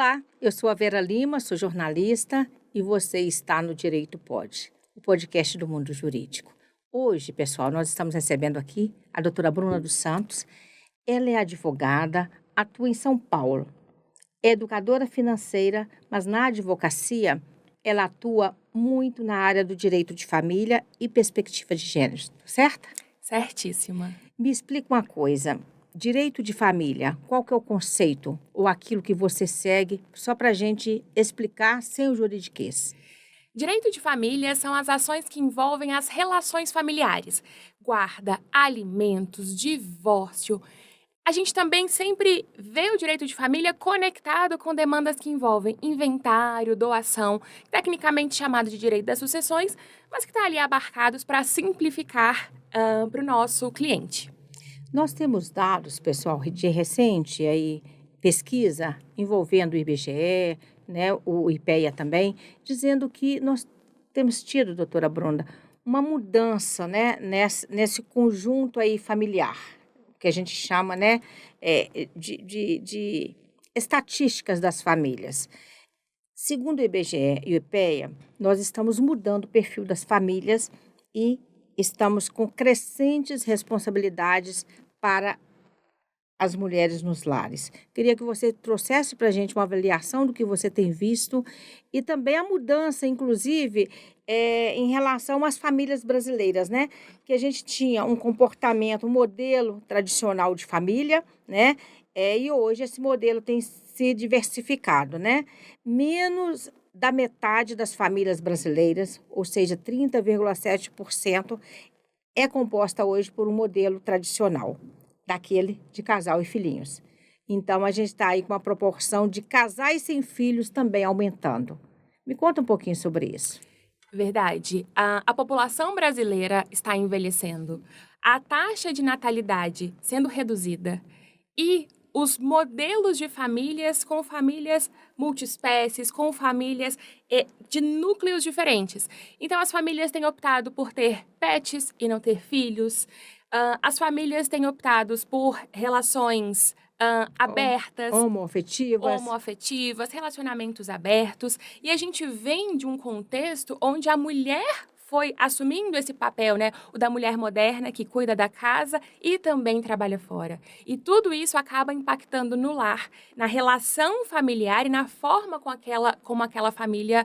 Olá, eu sou a Vera Lima, sou jornalista e você está no Direito Pode, o podcast do mundo jurídico. Hoje, pessoal, nós estamos recebendo aqui a doutora Bruna dos Santos. Ela é advogada, atua em São Paulo. É educadora financeira, mas na advocacia ela atua muito na área do direito de família e perspectiva de gêneros, certo? Certíssima. Me explica uma coisa. Direito de família, qual que é o conceito ou aquilo que você segue, só para a gente explicar sem o juridiquês? Direito de família são as ações que envolvem as relações familiares. Guarda, alimentos, divórcio. A gente também sempre vê o direito de família conectado com demandas que envolvem inventário, doação, tecnicamente chamado de direito das sucessões, mas que está ali abarcados para simplificar para o nosso cliente. Nós temos dados, pessoal, de recente aí, pesquisa envolvendo o IBGE, né, o IPEA também, dizendo que nós temos tido, doutora Bruna, uma mudança, né, nesse conjunto aí familiar, que a gente chama, né, de estatísticas das famílias. Segundo o IBGE e o IPEA, nós estamos mudando o perfil das famílias e estamos com crescentes responsabilidades para as mulheres nos lares. Queria que você trouxesse para a gente uma avaliação do que você tem visto e também a mudança, inclusive, em relação às famílias brasileiras, né? Que a gente tinha um comportamento, um modelo tradicional de família, né? E hoje esse modelo tem se diversificado, né? Menos da metade das famílias brasileiras, ou seja, 30,7%, é composta hoje por um modelo tradicional, daquele de casal e filhinhos. Então, a gente está aí com uma proporção de casais sem filhos também aumentando. Me conta um pouquinho sobre isso. Verdade. A população brasileira está envelhecendo. A taxa de natalidade sendo reduzida. E os modelos de famílias com famílias multiespécies, com famílias de núcleos diferentes. Então, as famílias têm optado por ter pets e não ter filhos. As famílias têm optado por relações abertas, homoafetivas, relacionamentos abertos. E a gente vem de um contexto onde a mulher foi assumindo esse papel, né? O da mulher moderna que cuida da casa e também trabalha fora. E tudo isso acaba impactando no lar, na relação familiar e na forma como aquela família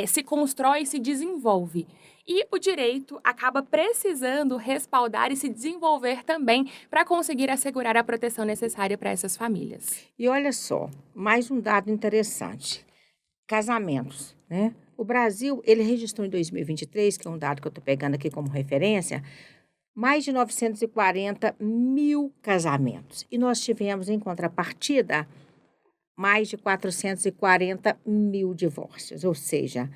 se constrói e se desenvolve. E o direito acaba precisando respaldar e se desenvolver também para conseguir assegurar a proteção necessária para essas famílias. E olha só, mais um dado interessante. Casamentos, né? O Brasil, ele registrou em 2023, que é um dado que eu estou pegando aqui como referência, mais de 940 mil casamentos. E nós tivemos, em contrapartida, mais de 440 mil divórcios. Ou seja,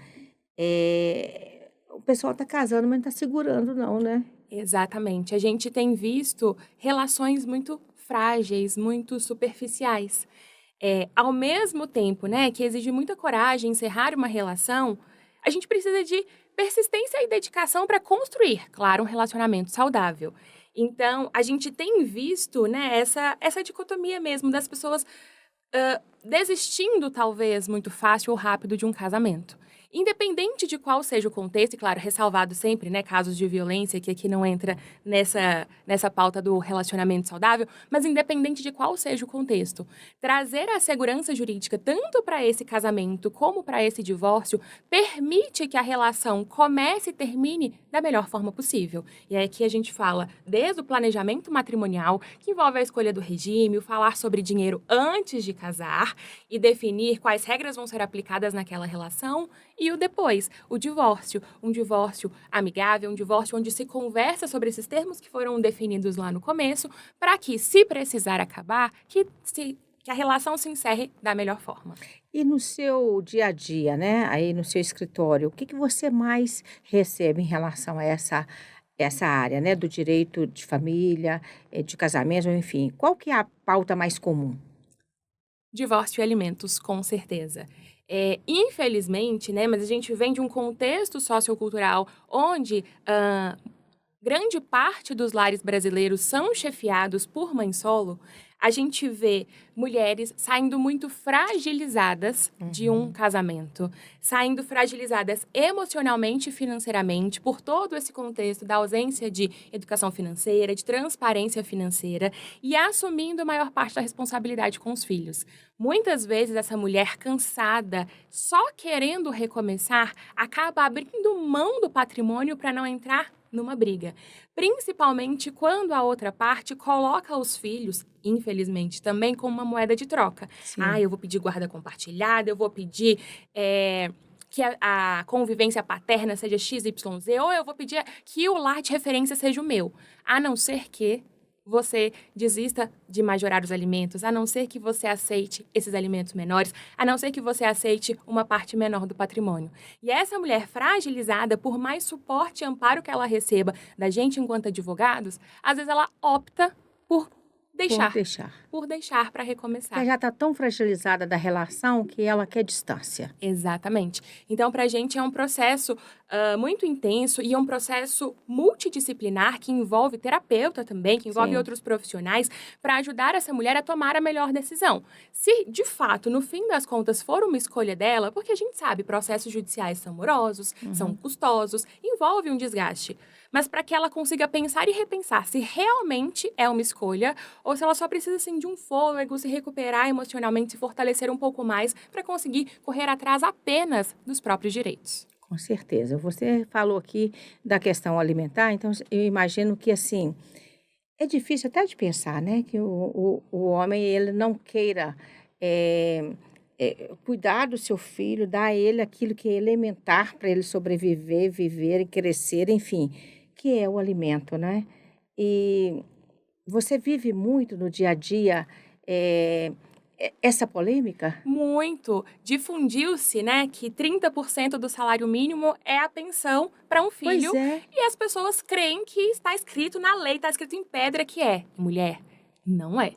o pessoal está casando, mas não está segurando não, né? Exatamente. A gente tem visto relações muito frágeis, muito superficiais. Ao mesmo tempo, né, que exige muita coragem encerrar uma relação, a gente precisa de persistência e dedicação para construir, claro, um relacionamento saudável. Então, a gente tem visto, né, essa dicotomia mesmo das pessoas desistindo, talvez, muito fácil ou rápido de um casamento. Independente de qual seja o contexto, e claro, ressalvado sempre, né, casos de violência, que aqui não entra nessa pauta do relacionamento saudável, mas independente de qual seja o contexto, trazer a segurança jurídica tanto para esse casamento como para esse divórcio permite que a relação comece e termine da melhor forma possível. E é aqui a gente fala desde o planejamento matrimonial, que envolve a escolha do regime, o falar sobre dinheiro antes de casar e definir quais regras vão ser aplicadas naquela relação, e o depois, o divórcio. Um divórcio amigável, um divórcio onde se conversa sobre esses termos que foram definidos lá no começo, para que, se precisar acabar, que a relação se encerre da melhor forma. E no seu dia a dia, né, aí no seu escritório, o que você mais recebe em relação a essa área, né, do direito de família, de casamento, enfim? Qual que é a pauta mais comum? Divórcio e alimentos, com certeza. Infelizmente, né, mas a gente vem de um contexto sociocultural onde grande parte dos lares brasileiros são chefiados por mãe solo. A gente vê mulheres saindo muito fragilizadas de um casamento, saindo fragilizadas emocionalmente e financeiramente por todo esse contexto da ausência de educação financeira, de transparência financeira e assumindo a maior parte da responsabilidade com os filhos. Muitas vezes essa mulher cansada, só querendo recomeçar, acaba abrindo mão do patrimônio para não entrar numa briga. Principalmente quando a outra parte coloca os filhos, infelizmente, também como uma moeda de troca. Sim. Eu vou pedir guarda compartilhada, eu vou pedir que a convivência paterna seja XYZ, ou eu vou pedir que o lar de referência seja o meu. A não ser que você desista de majorar os alimentos, a não ser que você aceite esses alimentos menores, a não ser que você aceite uma parte menor do patrimônio. E essa mulher fragilizada, por mais suporte e amparo que ela receba da gente enquanto advogados, às vezes ela opta por deixar para recomeçar. Ela já está tão fragilizada da relação que ela quer distância. Exatamente. Então, para a gente é um processo muito intenso e é um processo multidisciplinar que envolve terapeuta também, que envolve outros profissionais, para ajudar essa mulher a tomar a melhor decisão. Se, de fato, no fim das contas, for uma escolha dela, porque a gente sabe, processos judiciais são morosos, são custosos, envolve um desgaste. Mas para que ela consiga pensar e repensar se realmente é uma escolha ou se ela só precisa, assim, de um fôlego, se recuperar emocionalmente, se fortalecer um pouco mais para conseguir correr atrás apenas dos próprios direitos. Com certeza. Você falou aqui da questão alimentar, então eu imagino que, assim, é difícil até de pensar, né, que o homem, ele não queira cuidar do seu filho, dar a ele aquilo que é elementar para ele sobreviver, viver e crescer, enfim, que é o alimento, né? E você vive muito no dia a dia essa polêmica? Muito. Difundiu-se, né, que 30% do salário mínimo é a pensão para um filho. Pois é. E as pessoas creem que está escrito na lei, está escrito em pedra que é. Mulher, não é.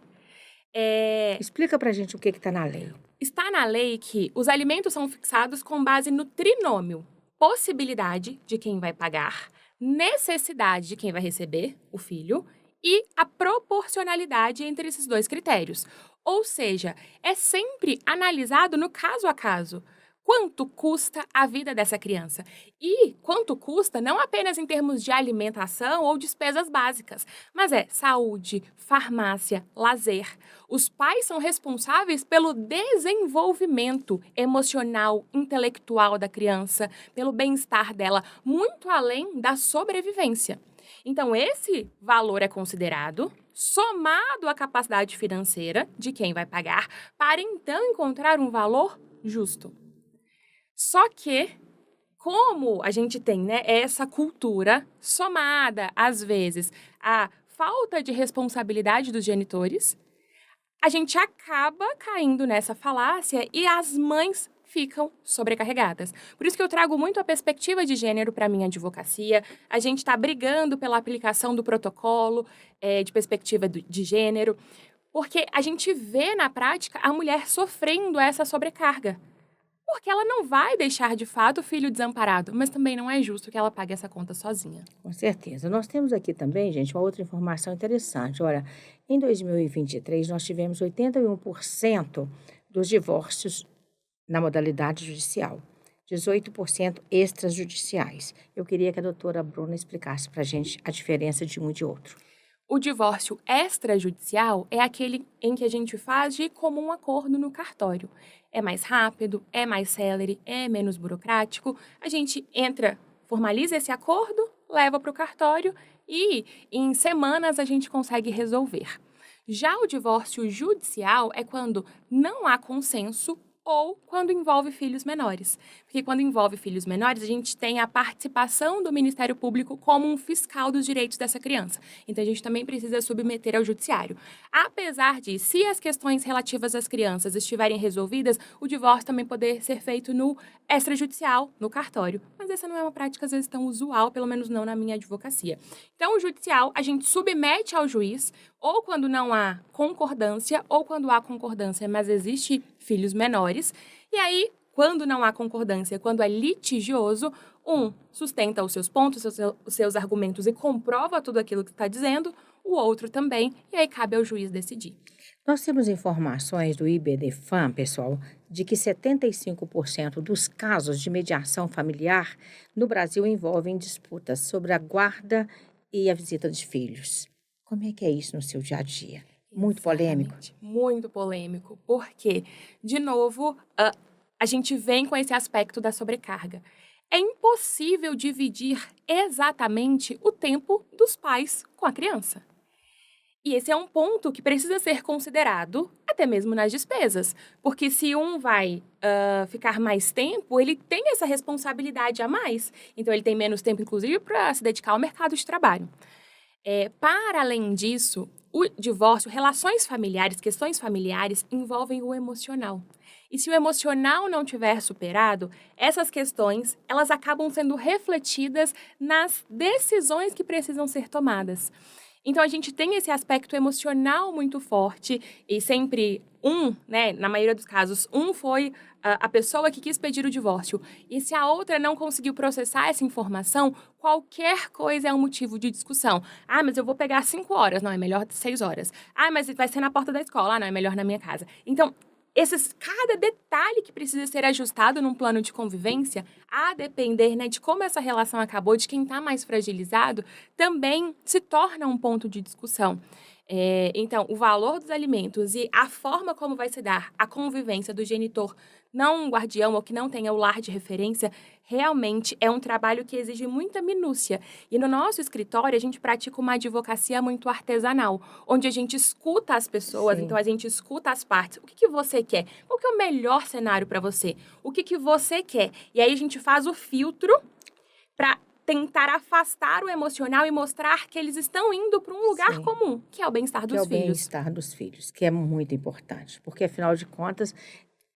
Explica pra gente o que está na lei. Está na lei que os alimentos são fixados com base no trinômio: possibilidade de quem vai pagar, necessidade de quem vai receber, o filho, e a proporcionalidade entre esses dois critérios. Ou seja, é sempre analisado no caso a caso. Quanto custa a vida dessa criança? E quanto custa não apenas em termos de alimentação ou despesas básicas, mas saúde, farmácia, lazer. Os pais são responsáveis pelo desenvolvimento emocional, intelectual da criança, pelo bem-estar dela, muito além da sobrevivência. Então, esse valor é considerado, somado à capacidade financeira de quem vai pagar, para então encontrar um valor justo. Só que, como a gente tem, né, essa cultura somada, às vezes, à falta de responsabilidade dos genitores, a gente acaba caindo nessa falácia e as mães ficam sobrecarregadas. Por isso que eu trago muito a perspectiva de gênero para a minha advocacia. A gente está brigando pela aplicação do protocolo de perspectiva de gênero, porque a gente vê na prática a mulher sofrendo essa sobrecarga. Porque ela não vai deixar, de fato, o filho desamparado, mas também não é justo que ela pague essa conta sozinha. Com certeza. Nós temos aqui também, gente, uma outra informação interessante. Olha, em 2023, nós tivemos 81% dos divórcios na modalidade judicial, 18% extrajudiciais. Eu queria que a doutora Bruna explicasse para a gente a diferença de um e de outro. O divórcio extrajudicial é aquele em que a gente faz de comum acordo no cartório. É mais rápido, é mais célere, é menos burocrático. A gente formaliza esse acordo, leva para o cartório e em semanas a gente consegue resolver. Já o divórcio judicial é quando não há consenso ou quando envolve filhos menores. Porque quando envolve filhos menores, a gente tem a participação do Ministério Público como um fiscal dos direitos dessa criança. Então, a gente também precisa submeter ao judiciário. Apesar de, se as questões relativas às crianças estiverem resolvidas, o divórcio também poder ser feito no extrajudicial, no cartório. Mas essa não é uma prática, às vezes, tão usual, pelo menos não na minha advocacia. Então, o judicial, a gente submete ao juiz, ou quando não há concordância, ou quando há concordância, mas existe filhos menores. E aí, quando não há concordância, quando é litigioso, um sustenta os seus pontos, os seus argumentos e comprova tudo aquilo que está dizendo, o outro também, e aí cabe ao juiz decidir. Nós temos informações do IBDFAM, pessoal, de que 75% dos casos de mediação familiar no Brasil envolvem disputas sobre a guarda e a visita de filhos. Como é que é isso no seu dia a dia? Muito polêmico? Exatamente. Muito polêmico. Porque, de novo, a gente vem com esse aspecto da sobrecarga. É impossível dividir exatamente o tempo dos pais com a criança. E esse é um ponto que precisa ser considerado até mesmo nas despesas. Porque se um vai ficar mais tempo, ele tem essa responsabilidade a mais. Então, ele tem menos tempo, inclusive, para se dedicar ao mercado de trabalho. Para além disso, o divórcio, relações familiares, questões familiares envolvem o emocional. E se o emocional não tiver superado, essas questões, elas acabam sendo refletidas nas decisões que precisam ser tomadas. Então, a gente tem esse aspecto emocional muito forte e sempre né, na maioria dos casos, foi a pessoa que quis pedir o divórcio. E se a outra não conseguiu processar essa informação, qualquer coisa é um motivo de discussão. Ah, mas eu vou pegar 5 horas. Não, é melhor 6 horas. Ah, mas vai ser na porta da escola. Ah, não, é melhor na minha casa. Então, cada detalhe que precisa ser ajustado num plano de convivência, a depender, né, de como essa relação acabou, de quem está mais fragilizado, também se torna um ponto de discussão. Então, o valor dos alimentos e a forma como vai se dar a convivência do genitor não guardião ou que não tenha o lar de referência, realmente é um trabalho que exige muita minúcia. E no nosso escritório, a gente pratica uma advocacia muito artesanal, onde a gente escuta as pessoas, então Sim. a gente escuta as partes. O que você quer? Qual que é o melhor cenário para você? O que você quer? E aí a gente faz o filtro para tentar afastar o emocional e mostrar que eles estão indo para um lugar Sim. comum, que é o bem-estar Que é dos o filhos. bem-estar dos filhos, que é muito importante, porque afinal de contas,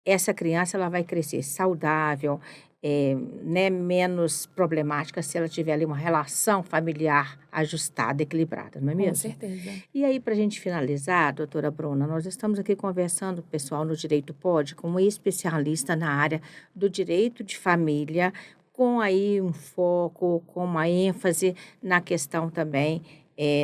essa criança ela vai crescer saudável, né, menos problemática se ela tiver ali uma relação familiar ajustada, equilibrada, não é Com mesmo? certeza. E aí, para a gente finalizar, doutora Bruna, nós estamos aqui conversando, pessoal, no Direito Pode, com uma especialista na área do direito de família, com aí um foco, com uma ênfase na questão também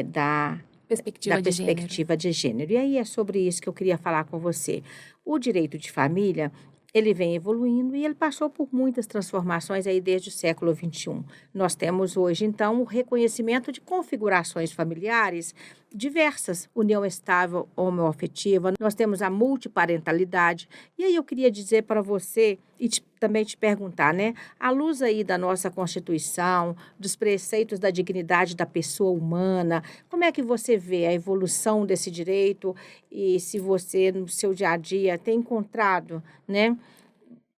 da Perspectiva de gênero. perspectiva de gênero. E aí é sobre isso que eu queria falar com você. O direito de família, ele vem evoluindo e ele passou por muitas transformações aí desde o século XXI. Nós temos hoje, então, o reconhecimento de configurações familiares diversas, união estável homoafetiva, nós temos a multiparentalidade. E aí eu queria dizer para você e também te perguntar, né, à luz aí da nossa Constituição, dos preceitos da dignidade da pessoa humana, como é que você vê a evolução desse direito e se você, no seu dia a dia, tem encontrado, né,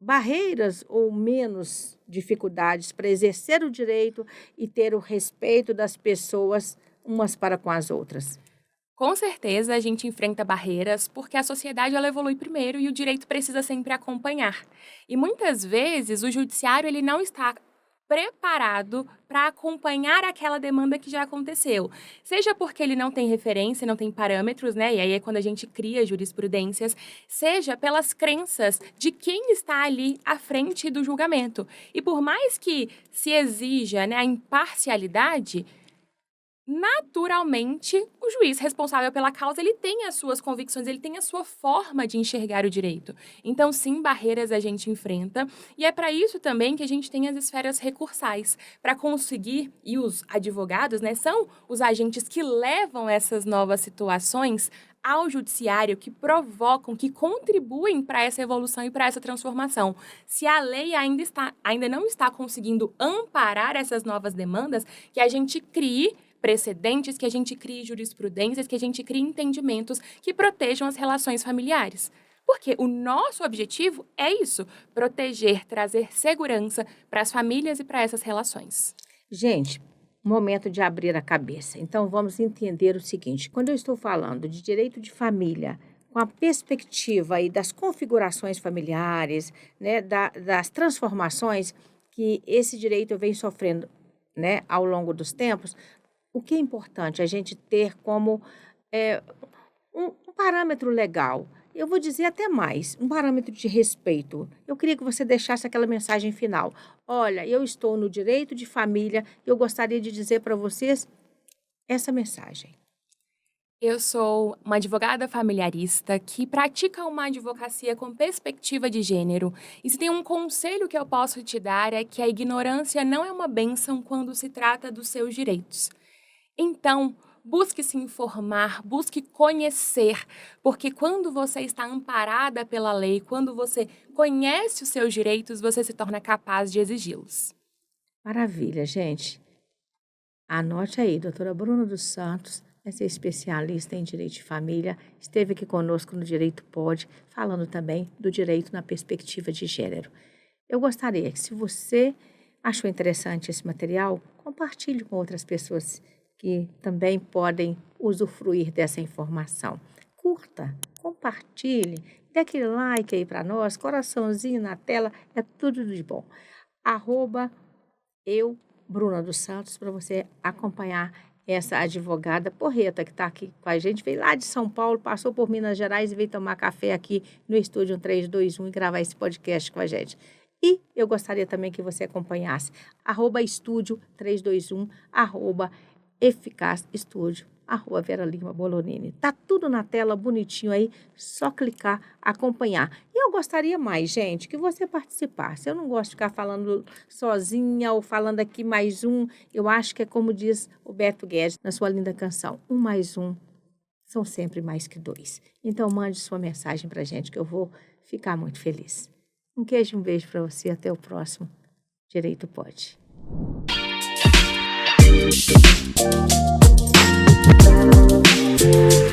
barreiras ou menos dificuldades para exercer o direito e ter o respeito das pessoas umas para com as outras? Com certeza, a gente enfrenta barreiras porque a sociedade ela evolui primeiro e o direito precisa sempre acompanhar. E muitas vezes o judiciário ele não está preparado para acompanhar aquela demanda que já aconteceu. Seja porque ele não tem referência, não tem parâmetros, né? E aí é quando a gente cria jurisprudências, seja pelas crenças de quem está ali à frente do julgamento. E por mais que se exija, né, a imparcialidade, naturalmente, o juiz responsável pela causa, ele tem as suas convicções, ele tem a sua forma de enxergar o direito. Então, sim, barreiras a gente enfrenta, e é para isso também que a gente tem as esferas recursais, para conseguir, e os advogados, né, são os agentes que levam essas novas situações ao judiciário, que provocam, que contribuem para essa evolução e para essa transformação. Se a lei ainda não está conseguindo amparar essas novas demandas, que a gente crie precedentes, que a gente crie jurisprudências, que a gente crie entendimentos que protejam as relações familiares. Porque o nosso objetivo é isso, proteger, trazer segurança para as famílias e para essas relações. Gente, momento de abrir a cabeça. Então, vamos entender o seguinte: quando eu estou falando de direito de família, com a perspectiva aí das configurações familiares, né, das transformações que esse direito vem sofrendo, né, ao longo dos tempos, o que é importante a gente ter como eh, um parâmetro legal. Eu vou dizer até mais, um parâmetro de respeito. Eu queria que você deixasse aquela mensagem final. Olha, eu estou no direito de família e eu gostaria de dizer para vocês essa mensagem. Eu sou uma advogada familiarista que pratica uma advocacia com perspectiva de gênero. E se tem um conselho que eu posso te dar é que a ignorância não é uma bênção quando se trata dos seus direitos. Então, busque se informar, busque conhecer, porque quando você está amparada pela lei, quando você conhece os seus direitos, você se torna capaz de exigi-los. Maravilha, gente. Anote aí, doutora Bruna dos Santos, essa é especialista em direito de família, esteve aqui conosco no Direito Pode, falando também do direito na perspectiva de gênero. Eu gostaria que, se você achou interessante esse material, compartilhe com outras pessoas que também podem usufruir dessa informação. Curta, compartilhe, dê aquele like aí para nós, coraçãozinho na tela, é tudo de bom. @Bruna dos Santos, para você acompanhar essa advogada porreta que está aqui com a gente. Veio lá de São Paulo, passou por Minas Gerais e veio tomar café aqui no Estúdio 321 e gravar esse podcast com a gente. E eu gostaria também que você acompanhasse @Estúdio 321, @Eficaz Estúdio, @Vera Lima Bolonini. Tá tudo na tela bonitinho aí, só clicar, acompanhar. E eu gostaria mais, gente, que você participasse. Eu não gosto de ficar falando sozinha ou falando aqui mais um. Eu acho que é como diz o Beto Guedes na sua linda canção, 1 mais 1 são sempre mais que 2. Então mande sua mensagem pra gente que eu vou ficar muito feliz. Um queijo e um beijo para você, até o próximo Direito Pode. Thank you.